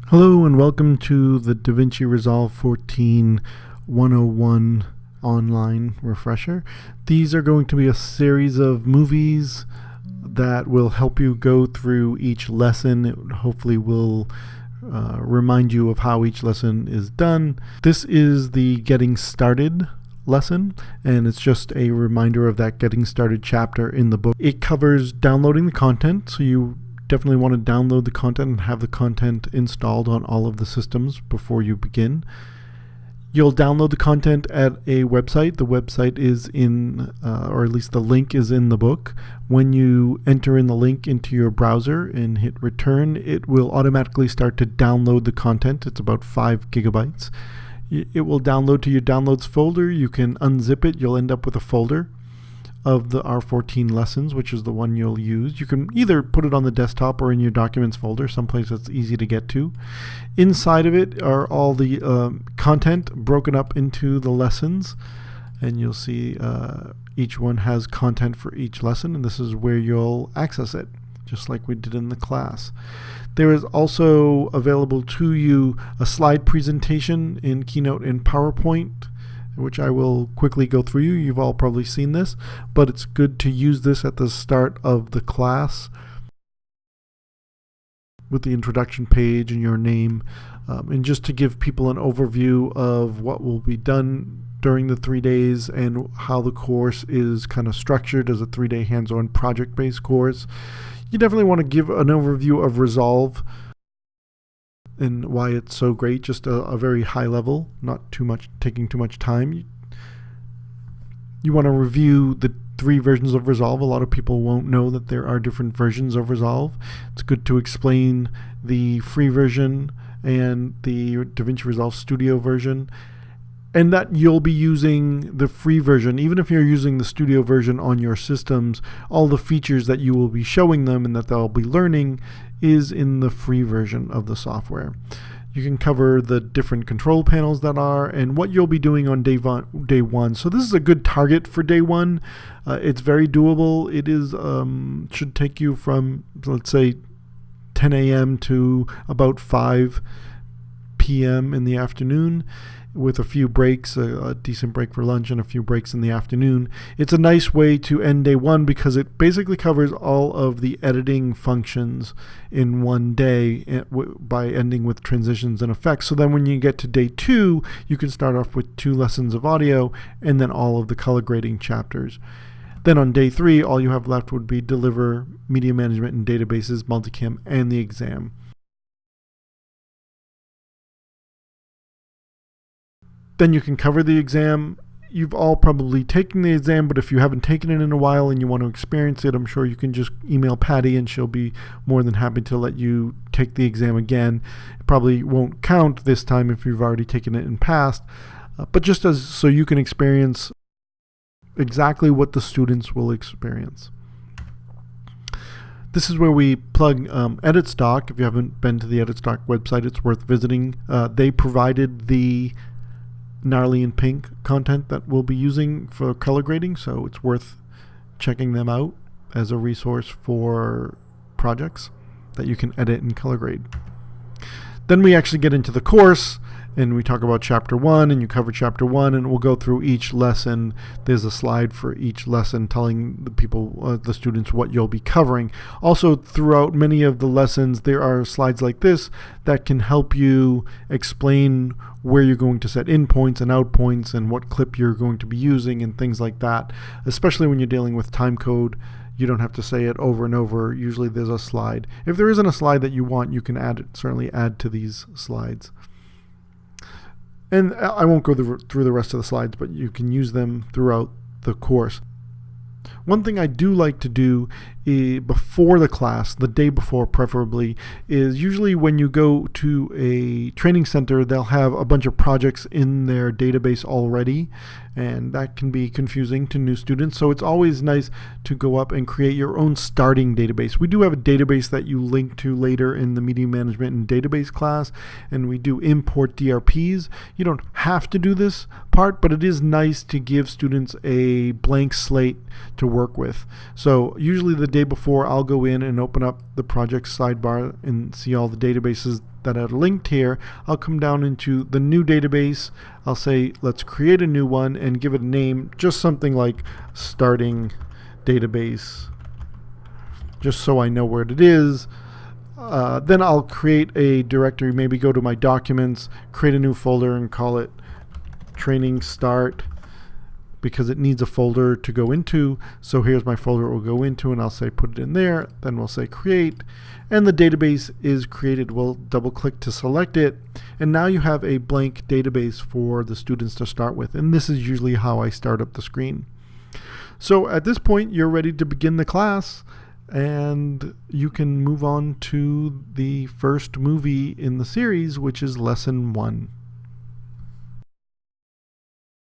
Hello and welcome to the DaVinci Resolve 14 101 online refresher. These are going to be a series of movies that will help you go through each lesson. It hopefully will remind you of how each lesson is done. This is the Getting Started lesson, and it's just a reminder of that Getting Started chapter in the book. It covers downloading the content, so you definitely want to download the content and have the content installed on all of the systems before you begin. You'll download the content at a website. The website is in, or at least the link is in the book. When you enter in the link into your browser and hit return, it will automatically start to download the content. It's about 5 gigabytes. It will download to your downloads folder. You can unzip it. You'll end up with a folder of the R14 lessons, which is the one you'll use. You can either put it on the desktop or in your documents folder, someplace that's easy to get to. Inside of it are all the content broken up into the lessons, and you'll see each one has content for each lesson, and this is where you'll access it, just like we did in the class. There is also available to you a slide presentation in Keynote and PowerPoint, which I will quickly go through. You've all probably seen this, but it's good to use this at the start of the class with the introduction page and your name, and just to give people an overview of what will be done during the 3 days and how the course is kind of structured as a 3-day hands-on project-based course. You definitely want to give an overview of Resolve and why it's so great, just a very high level, not too much, taking too much time. You want to review the 3 versions of Resolve. A lot of people won't know that there are different versions of Resolve. It's good to explain the free version and the DaVinci Resolve Studio version, and that you'll be using the free version. Even if you're using the studio version on your systems, all the features that you will be showing them and that they'll be learning is in the free version of the software. You can cover the different control panels that are and what you'll be doing on day one. So this is a good target for day one. It's very doable. It is should take you from, let's say, 10 a.m. to about 5 p.m. in the afternoon, with a few breaks, a decent break for lunch and a few breaks in the afternoon. It's a nice way to end day one because it basically covers all of the editing functions in one day by ending with transitions and effects. So then when you get to day 2, you can start off with 2 lessons of audio and then all of the color grading chapters. Then on day 3, all you have left would be deliver, media management and databases, multicam, and the exam. Then you can cover the exam. You've all probably taken the exam, but if you haven't taken it in a while and you want to experience it, I'm sure you can just email Patty and she'll be more than happy to let you take the exam again. It probably won't count this time if you've already taken it in past, but just so you can experience exactly what the students will experience. This is where we plug Edit Stock. If you haven't been to the Edit Stock website, it's worth visiting. They provided the gnarly and pink content that we'll be using for color grading, so it's worth checking them out as a resource for projects that you can edit and color grade. Then we actually get into the course and we talk about chapter 1, and you cover chapter 1, and we'll go through each lesson. There's a slide for each lesson telling the people, the students, what you'll be covering. Also, throughout many of the lessons, there are slides like this that can help you explain where you're going to set in points and out points and what clip you're going to be using and things like that. Especially when you're dealing with time code, you don't have to say it over and over. Usually there's a slide. If there isn't a slide that you want, you can certainly add to these slides. And I won't go through the rest of the slides, but you can use them throughout the course. One thing I do like to do before the class, the day before preferably, is usually when you go to a training center, they'll have a bunch of projects in their database already, and that can be confusing to new students. So it's always nice to go up and create your own starting database. We do have a database that you link to later in the media management and database class, and we do import DRPs. You don't have to do this part, but it is nice to give students a blank slate to work with. So usually the day before, I'll go in and open up the project sidebar and see all the databases that are linked here. I'll come down into the new database. I'll say, let's create a new one and give it a name, just something like starting database, just so I know where it is. Then I'll create a directory, maybe go to my documents, create a new folder and call it training start, because it needs a folder to go into. So here's my folder it will go into, and I'll say put it in there. Then we'll say create, and the database is created. We'll double click to select it, and now you have a blank database for the students to start with. And this is usually how I start up the screen. So at this point, you're ready to begin the class, and you can move on to the first movie in the series, which is lesson 1.